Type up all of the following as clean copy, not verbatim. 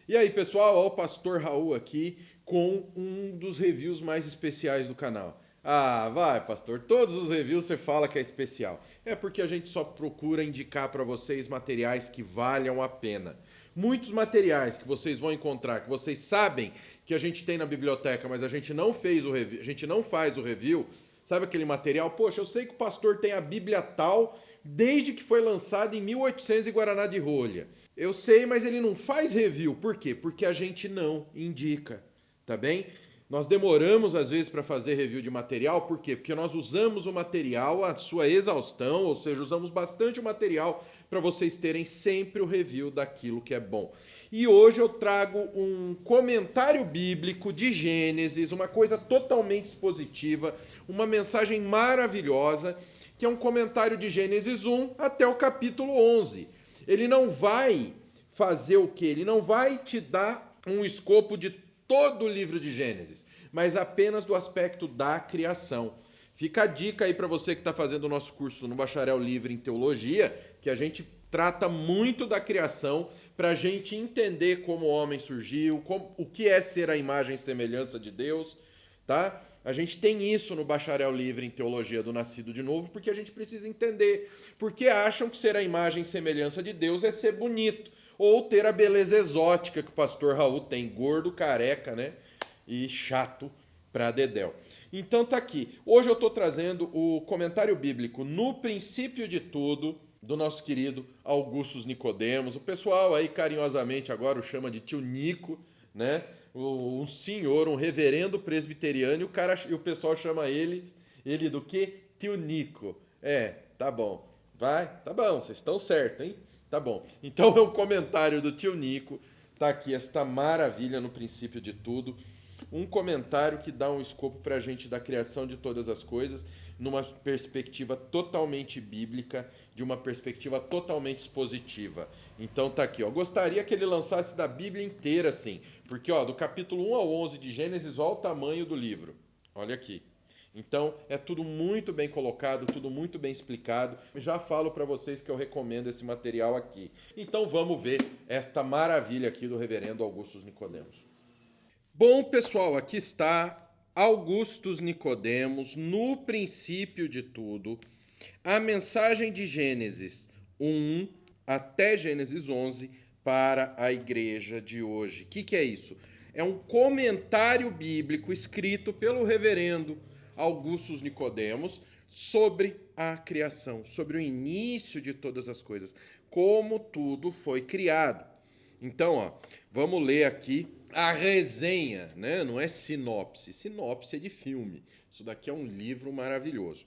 E aí, pessoal, ó, o Pastor Raul aqui com um dos reviews mais especiais do canal. Ah, vai, pastor, todos os reviews você fala que é especial. É porque a gente só procura indicar para vocês materiais que valham a pena. Muitos materiais que vocês vão encontrar, que vocês sabem que a gente tem na biblioteca, mas a gente não fez o review, a gente não faz o review. Sabe aquele material? Poxa, eu sei que o pastor tem a Bíblia tal desde que foi lançada em 1800 e Guaraná de rolha. Eu sei, mas ele não faz review. Por quê? Porque a gente não indica, tá bem? Nós demoramos às vezes para fazer review de material, por quê? Porque nós usamos o material à sua exaustão, ou seja, usamos bastante o material para vocês terem sempre o review daquilo que é bom. E hoje eu trago um comentário bíblico de Gênesis, uma coisa totalmente expositiva, uma mensagem maravilhosa, que é um comentário de Gênesis 1 até o capítulo 11. Ele não vai fazer o quê? Ele não vai te dar um escopo de todo o livro de Gênesis, mas apenas do aspecto da criação. Fica a dica aí para você que está fazendo o nosso curso no Bacharel Livre em Teologia, que a gente trata muito da criação para a gente entender como o homem surgiu, o que é ser a imagem e semelhança de Deus, tá? A gente tem isso no Bacharel Livre em Teologia do Nascido de Novo, porque a gente precisa entender. Porque acham que ser a imagem e semelhança de Deus é ser bonito, ou ter a beleza exótica que o pastor Raul tem, gordo, careca, né? E chato pra dedéu. Então tá aqui. Hoje eu estou trazendo o comentário bíblico No Princípio de Tudo, do nosso querido Augustus Nicodemos. O pessoal aí carinhosamente agora o chama de tio Nico, né? Um senhor, um reverendo presbiteriano, e o pessoal chama ele do quê? Tio Nico. É, tá bom. Vai, tá bom, vocês estão certos, hein? Tá bom. Então é um comentário do tio Nico. Tá aqui esta maravilha no princípio de tudo. Um comentário que dá um escopo para a gente da criação de todas as coisas, numa perspectiva totalmente bíblica, de uma perspectiva totalmente expositiva. Então tá aqui, ó. Gostaria que ele lançasse da Bíblia inteira, assim. Porque, ó, do capítulo 1 ao 11 de Gênesis, olha o tamanho do livro. Olha aqui. Então, é tudo muito bem colocado, tudo muito bem explicado. Já falo para vocês que eu recomendo esse material aqui. Então, vamos ver esta maravilha aqui do reverendo Augustus Nicodemos. Bom, pessoal, aqui está Augustus Nicodemos, no princípio de tudo, a mensagem de Gênesis 1 até Gênesis 11 para a igreja de hoje. O que é isso? É um comentário bíblico escrito pelo reverendo Augustus Nicodemos sobre a criação, sobre o início de todas as coisas, como tudo foi criado. Então, ó, vamos ler aqui a resenha, né? Não é sinopse. Sinopse é de filme. Isso daqui é um livro maravilhoso.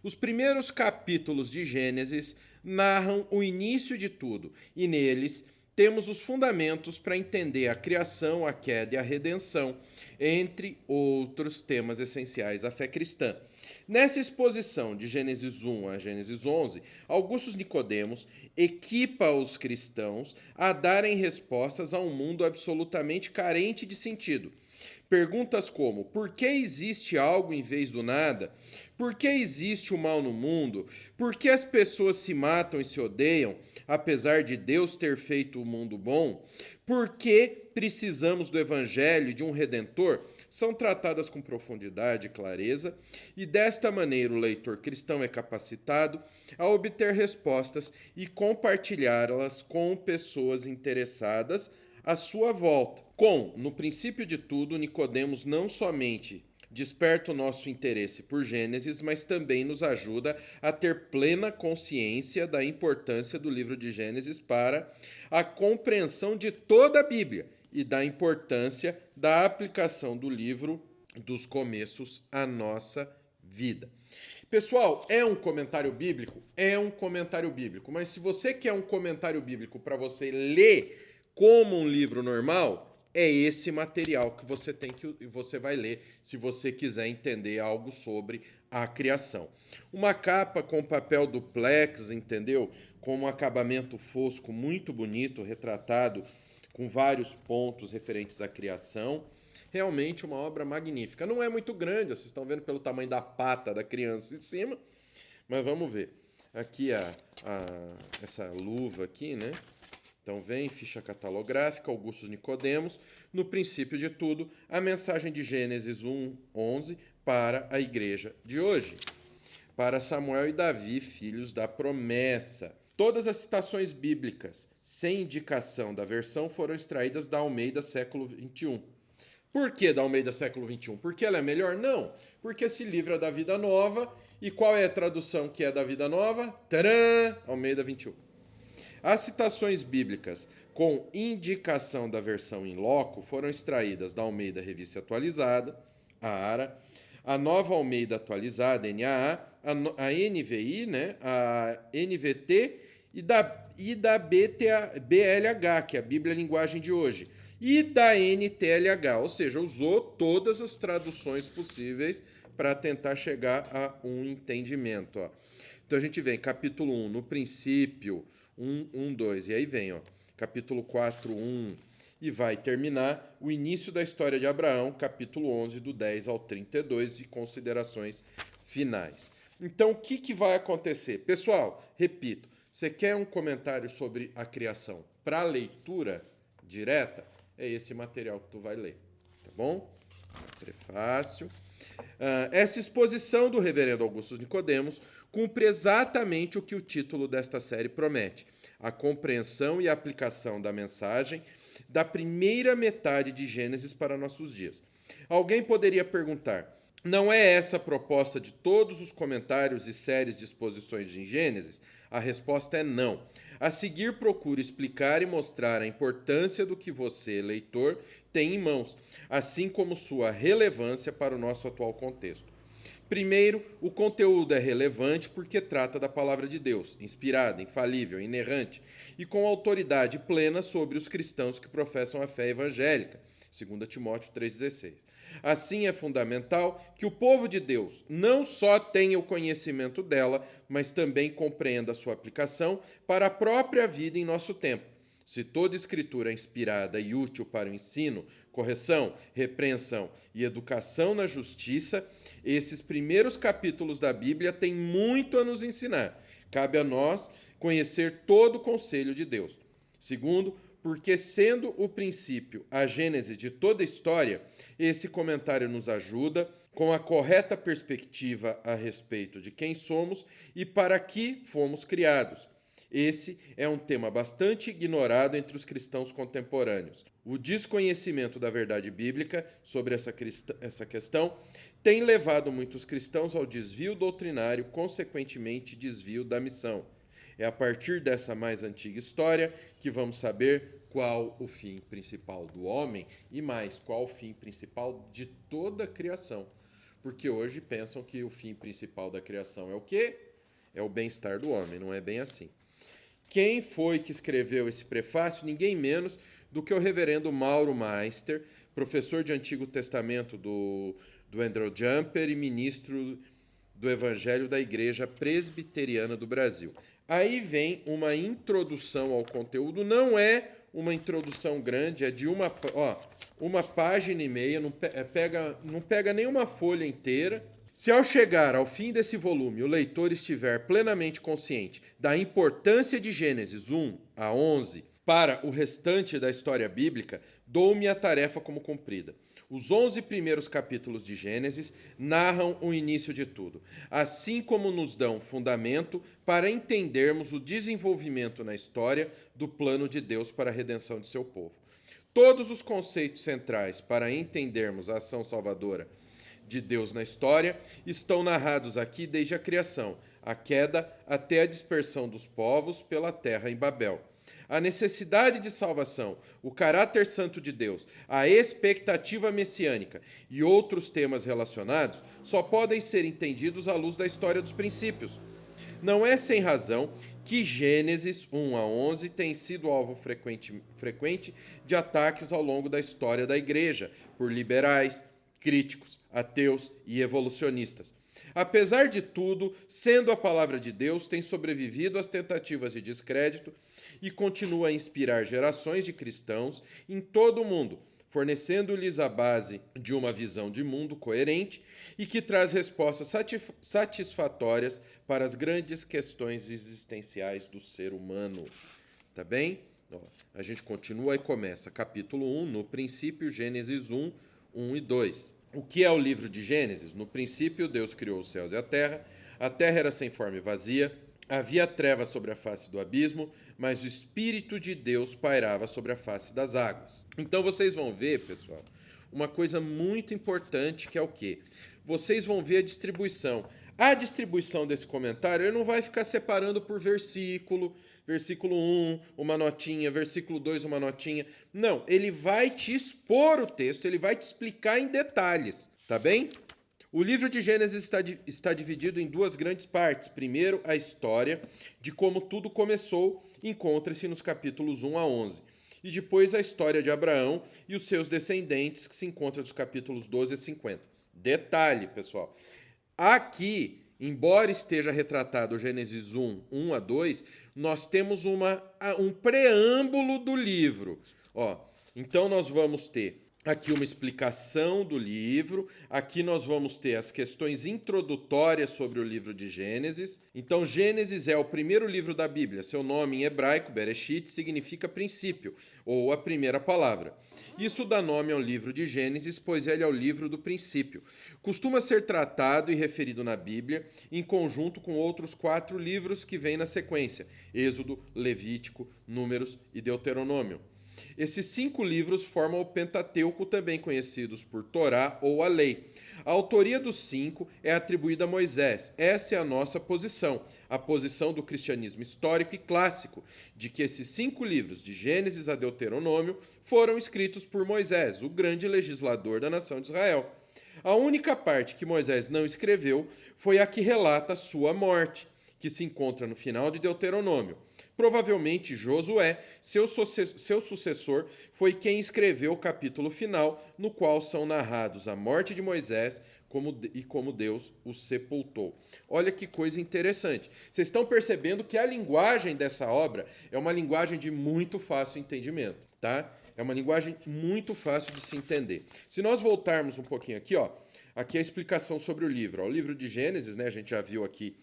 Os primeiros capítulos de Gênesis narram o início de tudo, e neles temos os fundamentos para entender a criação, a queda e a redenção, entre outros temas essenciais da fé cristã. Nessa exposição de Gênesis 1 a Gênesis 11, Augustus Nicodemos equipa os cristãos a darem respostas a um mundo absolutamente carente de sentido. Perguntas como: por que existe algo em vez do nada? Por que existe o mal no mundo? Por que as pessoas se matam e se odeiam, apesar de Deus ter feito o mundo bom? Por que precisamos do evangelho de um redentor? São tratadas com profundidade e clareza, e desta maneira o leitor cristão é capacitado a obter respostas e compartilhá-las com pessoas interessadas à sua volta. No princípio de tudo, Nicodemos não somente desperta o nosso interesse por Gênesis, mas também nos ajuda a ter plena consciência da importância do livro de Gênesis para a compreensão de toda a Bíblia e da importância da aplicação do livro dos começos à nossa vida. Pessoal, é um comentário bíblico? É um comentário bíblico, mas se você quer um comentário bíblico para você ler como um livro normal, é esse material que você vai ler se você quiser entender algo sobre a criação. Uma capa com papel duplex, entendeu? Com um acabamento fosco muito bonito, retratado com vários pontos referentes à criação. Realmente uma obra magnífica. Não é muito grande, vocês estão vendo pelo tamanho da pata da criança em cima, mas vamos ver. Aqui essa luva aqui, né? Então vem ficha catalográfica, Augusto Nicodemos, no princípio de tudo, a mensagem de Gênesis 1:11 para a igreja de hoje. Para Samuel e Davi, filhos da promessa. Todas as citações bíblicas, sem indicação da versão, foram extraídas da Almeida século XXI. Por que da Almeida século XXI? Porque ela é melhor? Não. Porque se livra da vida nova. E qual é a tradução que é da vida nova? Tcharam! Almeida 21. As citações bíblicas com indicação da versão in loco foram extraídas da Almeida Revista Atualizada, a ARA, a Nova Almeida Atualizada, NAA, a NVI, né, a NVT e da BLH, que é a Bíblia Linguagem de hoje, e da NTLH, ou seja, usou todas as traduções possíveis para tentar chegar a um entendimento. Ó. Então a gente vem, capítulo 1, no princípio, 1, 2, e aí vem, ó, capítulo 4, 1, e vai terminar o início da história de Abraão, capítulo 11, do 10 ao 32, e considerações finais. Então, o que vai acontecer? Pessoal, repito, você quer um comentário sobre a criação para leitura direta? É esse material que tu vai ler, tá bom? Prefácio. Essa exposição do reverendo Augusto Nicodemos cumpre exatamente o que o título desta série promete: a compreensão e a aplicação da mensagem da primeira metade de Gênesis para nossos dias. Alguém poderia perguntar: não é essa a proposta de todos os comentários e séries de exposições de Gênesis? A resposta é não. A seguir, procuro explicar e mostrar a importância do que você, leitor, tem em mãos, assim como sua relevância para o nosso atual contexto. Primeiro, o conteúdo é relevante porque trata da palavra de Deus, inspirada, infalível, inerrante e com autoridade plena sobre os cristãos que professam a fé evangélica, 2 Timóteo 3,16. Assim, é fundamental que o povo de Deus não só tenha o conhecimento dela, mas também compreenda a sua aplicação para a própria vida em nosso tempo. Se toda escritura é inspirada e útil para o ensino, correção, repreensão e educação na justiça, esses primeiros capítulos da Bíblia têm muito a nos ensinar. Cabe a nós conhecer todo o conselho de Deus. Segundo, porque sendo o princípio a gênese de toda a história, esse comentário nos ajuda com a correta perspectiva a respeito de quem somos e para que fomos criados. Esse é um tema bastante ignorado entre os cristãos contemporâneos. O desconhecimento da verdade bíblica sobre essa questão tem levado muitos cristãos ao desvio doutrinário, consequentemente desvio da missão. É a partir dessa mais antiga história que vamos saber qual o fim principal do homem e mais, qual o fim principal de toda a criação. Porque hoje pensam que o fim principal da criação é o quê? É o bem-estar do homem, não é bem assim. Quem foi que escreveu esse prefácio? Ninguém menos do que o reverendo Mauro Meister, professor de Antigo Testamento do Andrew Jumper e ministro do Evangelho da Igreja Presbiteriana do Brasil. Aí vem uma introdução ao conteúdo, não é uma introdução grande, é de uma página e meia, não pega nenhuma folha inteira. Se ao chegar ao fim desse volume o leitor estiver plenamente consciente da importância de Gênesis 1 a 11 para o restante da história bíblica, dou-me a tarefa como cumprida. Os 11 primeiros capítulos de Gênesis narram o início de tudo, assim como nos dão fundamento para entendermos o desenvolvimento na história do plano de Deus para a redenção de seu povo. Todos os conceitos centrais para entendermos a ação salvadora de Deus na história estão narrados aqui desde a criação, a queda até a dispersão dos povos pela terra em Babel. A necessidade de salvação, o caráter santo de Deus, a expectativa messiânica e outros temas relacionados só podem ser entendidos à luz da história dos princípios. Não é sem razão que Gênesis 1 a 11 tem sido alvo frequente de ataques ao longo da história da igreja por liberais, críticos, ateus e evolucionistas. Apesar de tudo, sendo a palavra de Deus, tem sobrevivido às tentativas de descrédito e continua a inspirar gerações de cristãos em todo o mundo, fornecendo-lhes a base de uma visão de mundo coerente e que traz respostas satisfatórias para as grandes questões existenciais do ser humano. Tá bem? Ó, a gente continua e começa capítulo 1, no princípio, Gênesis 1, 1 e 2. O que é o livro de Gênesis? No princípio, Deus criou os céus e a terra era sem forma e vazia, havia trevas sobre a face do abismo, mas o Espírito de Deus pairava sobre a face das águas. Então vocês vão ver, pessoal, uma coisa muito importante que é o quê? Vocês vão ver a distribuição. A distribuição desse comentário, ele não vai ficar separando por versículo, versículo 1, uma notinha, versículo 2, uma notinha. Não, ele vai te expor o texto, ele vai te explicar em detalhes, tá bem? O livro de Gênesis está dividido em duas grandes partes. Primeiro, a história de como tudo começou, encontra-se nos capítulos 1 a 11. E depois a história de Abraão e os seus descendentes, que se encontra nos capítulos 12 a 50. Detalhe, pessoal. Aqui, embora esteja retratado Gênesis 1, 1 a 2, nós temos um preâmbulo do livro. Ó, então nós vamos ter aqui uma explicação do livro, aqui nós vamos ter as questões introdutórias sobre o livro de Gênesis. Então, Gênesis é o primeiro livro da Bíblia. Seu nome em hebraico, Bereshit, significa princípio, ou a primeira palavra. Isso dá nome ao livro de Gênesis, pois ele é o livro do princípio. Costuma ser tratado e referido na Bíblia em conjunto com outros 4 livros que vêm na sequência: Êxodo, Levítico, Números e Deuteronômio. Esses 5 livros formam o Pentateuco, também conhecidos por Torá ou a Lei. A autoria dos 5 é atribuída a Moisés. Essa é a nossa posição, a posição do cristianismo histórico e clássico, de que esses 5 livros, de Gênesis a Deuteronômio, foram escritos por Moisés, o grande legislador da nação de Israel. A única parte que Moisés não escreveu foi a que relata a sua morte, que se encontra no final de Deuteronômio. Provavelmente Josué, seu sucessor, foi quem escreveu o capítulo final, no qual são narrados a morte de Moisés e como Deus o sepultou. Olha que coisa interessante. Vocês estão percebendo que a linguagem dessa obra é uma linguagem de muito fácil entendimento, tá? É uma linguagem muito fácil de se entender. Se nós voltarmos um pouquinho aqui, ó, aqui é a explicação sobre o livro. Ó, o livro de Gênesis, né, a gente já viu aqui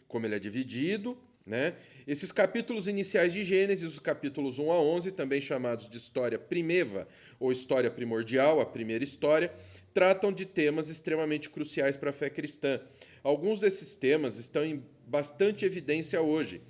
como ele é dividido, né? Esses capítulos iniciais de Gênesis, os capítulos 1 a 11, também chamados de história primeva ou história primordial, a primeira história, tratam de temas extremamente cruciais para a fé cristã. Alguns desses temas estão em bastante evidência hoje,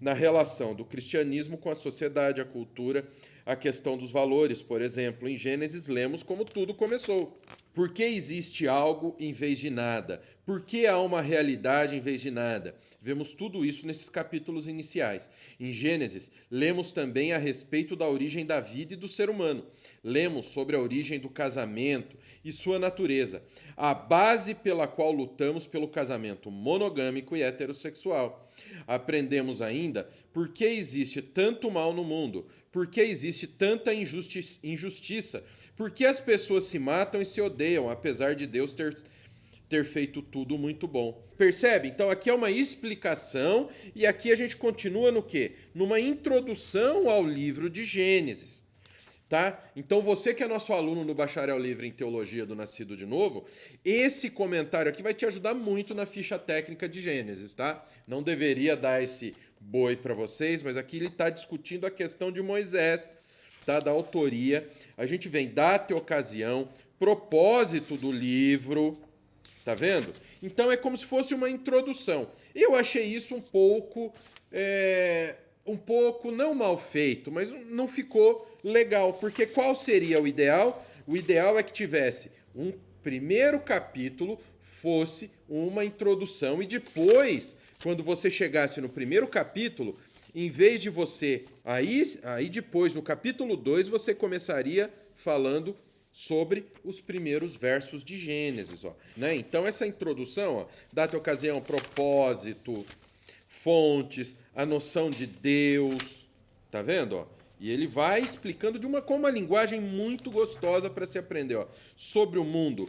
na relação do cristianismo com a sociedade, a cultura, a questão dos valores. Por exemplo, em Gênesis lemos como tudo começou. Por que existe algo em vez de nada? Por que há uma realidade em vez de nada? Vemos tudo isso nesses capítulos iniciais. Em Gênesis, lemos também a respeito da origem da vida e do ser humano. Lemos sobre a origem do casamento e sua natureza, a base pela qual lutamos pelo casamento monogâmico e heterossexual. Aprendemos ainda por que existe tanto mal no mundo, por que existe tanta injustiça, por que as pessoas se matam e se odeiam, apesar de Deus ter feito tudo muito bom. Percebe? Então aqui é uma explicação e aqui a gente continua no quê? Numa introdução ao livro de Gênesis. Tá? Então você que é nosso aluno no Bacharel Livre em Teologia do Nascido de Novo, esse comentário aqui vai te ajudar muito na ficha técnica de Gênesis, tá? Não deveria dar esse boi para vocês, mas aqui ele está discutindo a questão de Moisés, tá? Da autoria. A gente vem data e ocasião, propósito do livro, tá vendo? Então é como se fosse uma introdução. Eu achei isso um pouco não mal feito, mas não ficou legal, porque qual seria o ideal? O ideal é que tivesse um primeiro capítulo, fosse uma introdução, e depois, quando você chegasse no primeiro capítulo, em vez de você... Aí depois, no capítulo 2, você começaria falando sobre os primeiros versos de Gênesis. Ó, né? Então, essa introdução, ó, data e ocasião, propósito, fontes, a noção de Deus, tá vendo? Ó? E ele vai explicando com uma linguagem muito gostosa para se aprender, ó, sobre o mundo.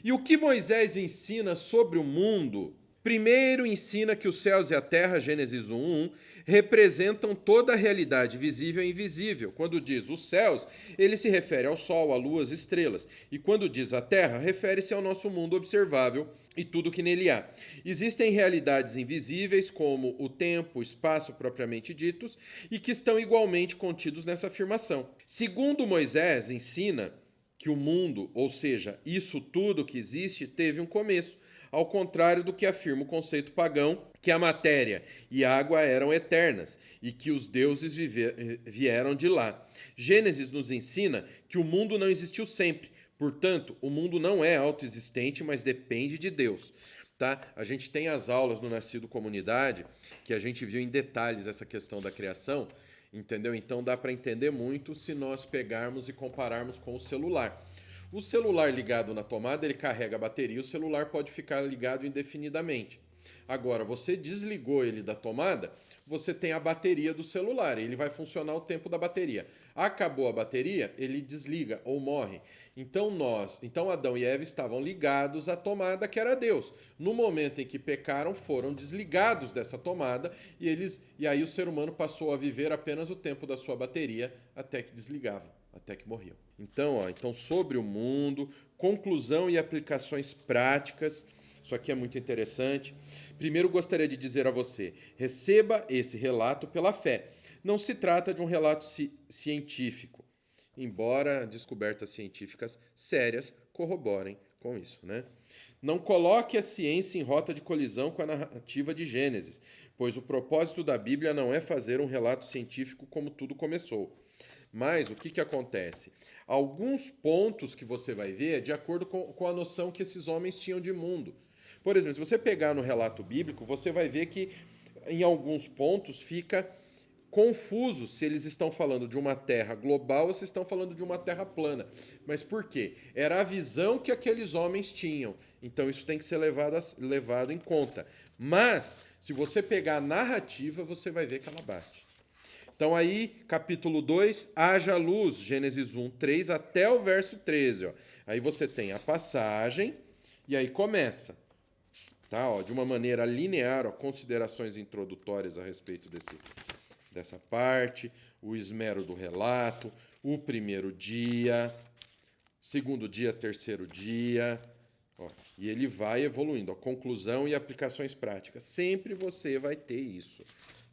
E o que Moisés ensina sobre o mundo, Primeiro ensina que os céus e a terra, Gênesis 1:1, representam toda a realidade visível e invisível. Quando diz os céus, ele se refere ao sol, à lua, às estrelas. E quando diz a terra, refere-se ao nosso mundo observável e tudo que nele há. Existem realidades invisíveis, como o tempo, o espaço propriamente ditos, e que estão igualmente contidos nessa afirmação. Segundo Moisés ensina que o mundo, ou seja, isso tudo que existe, teve um começo, ao contrário do que afirma o conceito pagão, que a matéria e a água eram eternas e que os deuses vieram de lá. Gênesis nos ensina que o mundo não existiu sempre, portanto, o mundo não é autoexistente, mas depende de Deus. Tá? A gente tem as aulas no Nascido Comunidade, que a gente viu em detalhes essa questão da criação, entendeu? Então dá para entender muito se nós pegarmos e compararmos com o celular. O celular ligado na tomada, ele carrega a bateria, o celular pode ficar ligado indefinidamente. Agora, você desligou ele da tomada, você tem a bateria do celular, ele vai funcionar o tempo da bateria. Acabou a bateria, ele desliga ou morre. Então Adão e Eva estavam ligados à tomada que era Deus. No momento em que pecaram, foram desligados dessa tomada e aí o ser humano passou a viver apenas o tempo da sua bateria até que desligava, até que morriam. Então sobre o mundo, conclusão e aplicações práticas. Isso aqui é muito interessante. Primeiro gostaria de dizer a você, receba esse relato pela fé. Não se trata de um relato científico, embora descobertas científicas sérias corroborem com isso, né? Não coloque a ciência em rota de colisão com a narrativa de Gênesis, pois o propósito da Bíblia não é fazer um relato científico como tudo começou. Mas o que acontece? Alguns pontos que você vai ver é de acordo com a noção que esses homens tinham de mundo. Por exemplo, se você pegar no relato bíblico, você vai ver que em alguns pontos fica confuso se eles estão falando de uma terra global ou se estão falando de uma terra plana. Mas por quê? Era a visão que aqueles homens tinham. Então isso tem que ser levado em conta. Mas, se você pegar a narrativa, você vai ver que ela bate. Então aí, capítulo 2, haja luz, Gênesis 1, 3 até o verso 13. Ó. Aí você tem a passagem e aí começa. Tá? Ó, de uma maneira linear, ó, considerações introdutórias a respeito dessa parte, o esmero do relato, o primeiro dia, segundo dia, terceiro dia, ó, e ele vai evoluindo, ó, conclusão e aplicações práticas. Sempre você vai ter isso,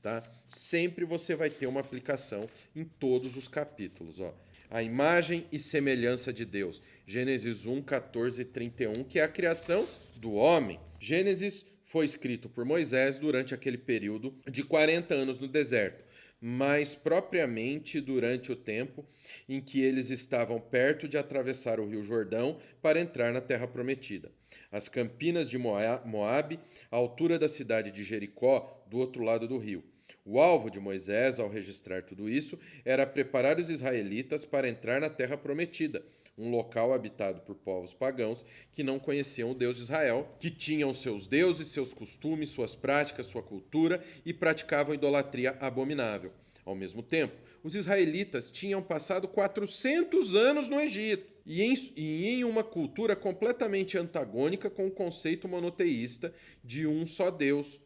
tá? Sempre você vai ter uma aplicação em todos os capítulos, ó. A imagem e semelhança de Deus, Gênesis 1, 14 e 31, que é a criação do homem. Gênesis foi escrito por Moisés durante aquele período de 40 anos no deserto, mas propriamente durante o tempo em que eles estavam perto de atravessar o rio Jordão para entrar na terra prometida. As campinas de Moabe, à altura da cidade de Jericó, do outro lado do rio. O alvo de Moisés, ao registrar tudo isso, era preparar os israelitas para entrar na terra prometida, um local habitado por povos pagãos que não conheciam o Deus de Israel, que tinham seus deuses, seus costumes, suas práticas, sua cultura e praticavam idolatria abominável. Ao mesmo tempo, os israelitas tinham passado 400 anos no Egito e em uma cultura completamente antagônica com o conceito monoteísta de um só Deus,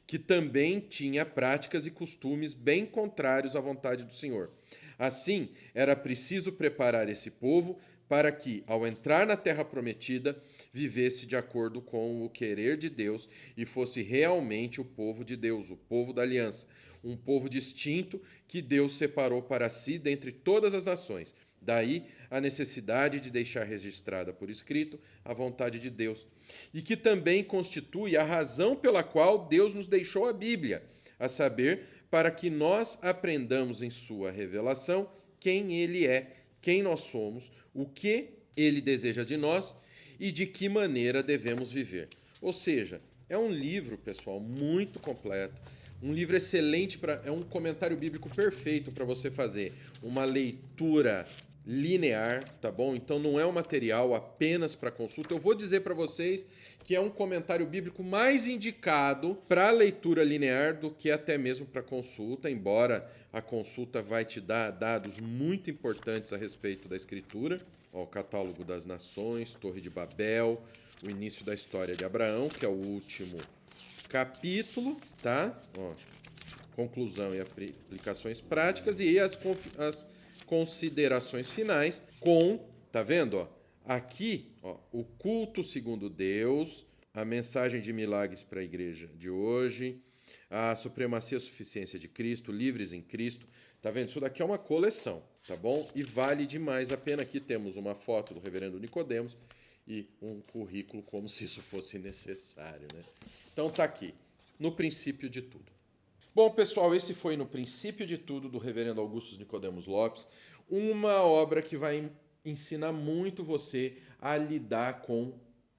que também tinha práticas e costumes bem contrários à vontade do Senhor. Assim, era preciso preparar esse povo para que, ao entrar na terra prometida, vivesse de acordo com o querer de Deus e fosse realmente o povo de Deus, o povo da aliança, um povo distinto que Deus separou para si dentre todas as nações. Daí a necessidade de deixar registrada por escrito a vontade de Deus, e que também constitui a razão pela qual Deus nos deixou a Bíblia, a saber, para que nós aprendamos em sua revelação quem Ele é, quem nós somos, o que Ele deseja de nós e de que maneira devemos viver. Ou seja, é um livro, pessoal, muito completo, um livro excelente, é um comentário bíblico perfeito para você fazer uma leitura linear, tá bom? Então não é um material apenas para consulta. Eu vou dizer para vocês que é um comentário bíblico mais indicado para leitura linear do que até mesmo para consulta, embora a consulta vai te dar dados muito importantes a respeito da Escritura. Ó, o Catálogo das Nações, Torre de Babel, o início da história de Abraão, que é o último capítulo, tá? Ó, conclusão e aplicações práticas e as considerações finais com, tá vendo, ó? Aqui, ó, o culto segundo Deus, a mensagem de milagres para a igreja de hoje, a supremacia e suficiência de Cristo, livres em Cristo. Tá vendo? Isso daqui é uma coleção, tá bom? E vale demais a pena. Aqui temos uma foto do reverendo Nicodemos e um currículo como se isso fosse necessário, né? Então tá aqui, no princípio de tudo. Bom, pessoal, esse foi No Princípio de Tudo, do reverendo Augusto Nicodemos Lopes, uma obra que vai ensinar muito você a lidar com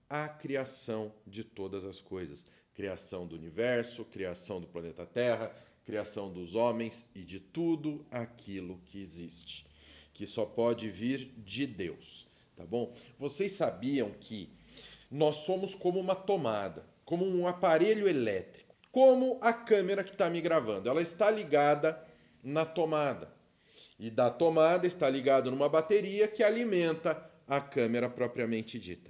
a criação de todas as coisas. Criação do universo, criação do planeta Terra, criação dos homens e de tudo aquilo que existe, que só pode vir de Deus, tá bom? Vocês sabiam que nós somos como uma tomada, como um aparelho elétrico, como a câmera que está me gravando. Ela está ligada na tomada. E da tomada está ligado numa bateria que alimenta a câmera propriamente dita.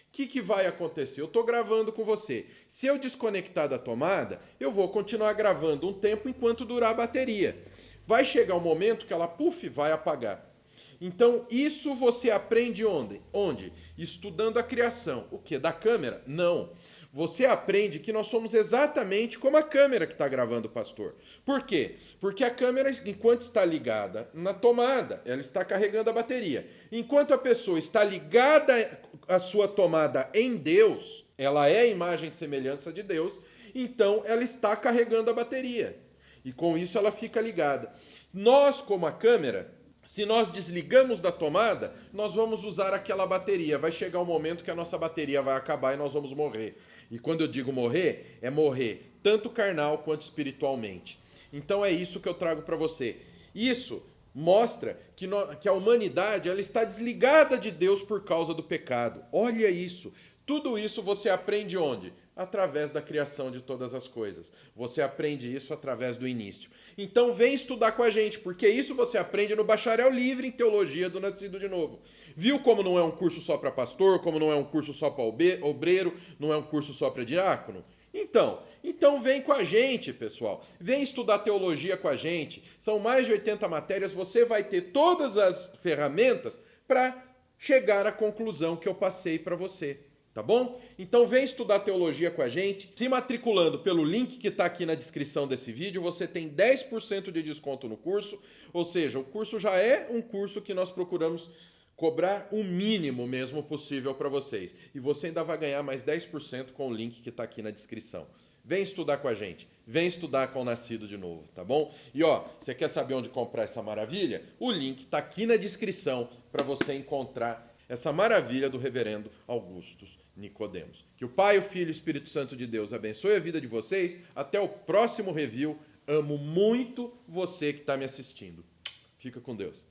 O que vai acontecer? Eu estou gravando com você. Se eu desconectar da tomada, eu vou continuar gravando um tempo enquanto durar a bateria. Vai chegar um momento que ela, vai apagar. Então, isso você aprende onde? Onde? Estudando a criação. O quê? Da câmera? Não. Você aprende que nós somos exatamente como a câmera que está gravando o pastor. Por quê? Porque a câmera, enquanto está ligada na tomada, ela está carregando a bateria. Enquanto a pessoa está ligada à sua tomada em Deus, ela é a imagem e semelhança de Deus, então ela está carregando a bateria. E com isso ela fica ligada. Nós, como a câmera, se nós desligamos da tomada, nós vamos usar aquela bateria. Vai chegar um momento que a nossa bateria vai acabar e nós vamos morrer. E quando eu digo morrer, é morrer tanto carnal quanto espiritualmente. Então é isso que eu trago para você. Isso mostra que a humanidade ela está desligada de Deus por causa do pecado. Olha isso. Tudo isso você aprende onde? Através da criação de todas as coisas. Você aprende isso através do início. Então vem estudar com a gente, porque isso você aprende no Bacharel Livre em Teologia do Nascido de Novo. Viu como não é um curso só para pastor, como não é um curso só para obreiro, não é um curso só para diácono? Então vem com a gente, pessoal. Vem estudar teologia com a gente. São mais de 80 matérias, você vai ter todas as ferramentas para chegar à conclusão que eu passei para você. Tá bom? Então vem estudar teologia com a gente. Se matriculando pelo link que está aqui na descrição desse vídeo, você tem 10% de desconto no curso. Ou seja, o curso já é um curso que nós procuramos cobrar o mínimo mesmo possível para vocês. E você ainda vai ganhar mais 10% com o link que está aqui na descrição. Vem estudar com a gente. Vem estudar com o Nascido de Novo, tá bom? E ó, você quer saber onde comprar essa maravilha? O link está aqui na descrição para você encontrar essa maravilha do reverendo Augusto Nicodemos. Que o Pai, o Filho e o Espírito Santo de Deus abençoe a vida de vocês. Até o próximo review. Amo muito você que está me assistindo. Fica com Deus.